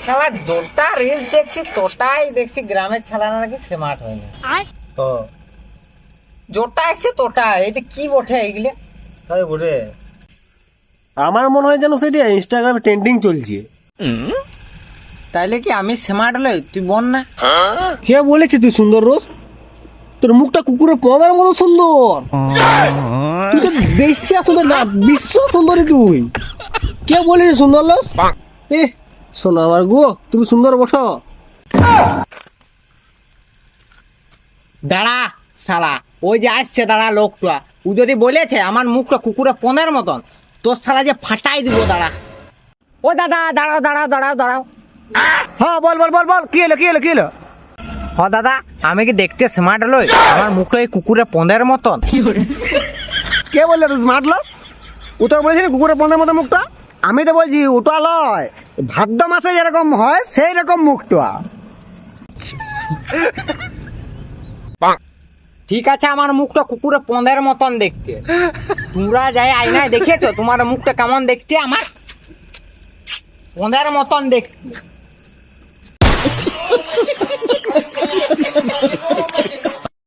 শালা জোরটা রিলস দেখছি তোটাই দেখছি গ্রামের ছাড়ানো নাকি স্মার্ট হয়নি। ও জোরটা এসছে তোটা, এটা কি বটে এইগুলো? তাই বটে, আমার মনে হয় যেন সেটা ইনস্টাগ্রামে ট্রেন্ডিং চলছে। তাইলে কি আমি স্মার্ট লই? তুই বল না। কে বলেছে তুই সুন্দর রোজ? তোর মুখটা কুকুরের পদার মতো সুন্দর। তুই তো বেশি সুন্দর না, বিশ্ব সুন্দরী তুই। কে বলেছে সুন্দর রোজ? এ শোনো আমার গো, তুমি সুন্দর বসো। দাঁড়া শালা, ওই যে আসছে দাঁড়া লোকটা, ও যদি বলেছে আমার মুখটা কুকুরের পনের মতন, তোর শালা যে ফাটাই দিব। দাঁড়া ও দাদা, দাঁড়াও দাঁড়াও দাঁড়াও দাঁড়াও। হ্যাঁ বল বল বল বল, কি হলো কি হলো কি হলো? হ দাদা, আমি কি দেখতে স্মার্ট লই? আমার মুখটা এই কুকুরের পনের মতন। কে বললে তুই স্মার্ট লস? ও তো বলেছি কুকুরের পনের মতো মুখটা। আমি তো বলছি ওটা লয়, ভাদ্র মাসে যেরকম হয় সেই রকম মুখটা। ঠিক আছে, আমার মুখটা কুকুরের পনের মতন দেখতে। তোমরা যাই আয়নায় দেখেছো তোমার মুখটা কেমন দেখতে? আমার পনের মতন দেখতে।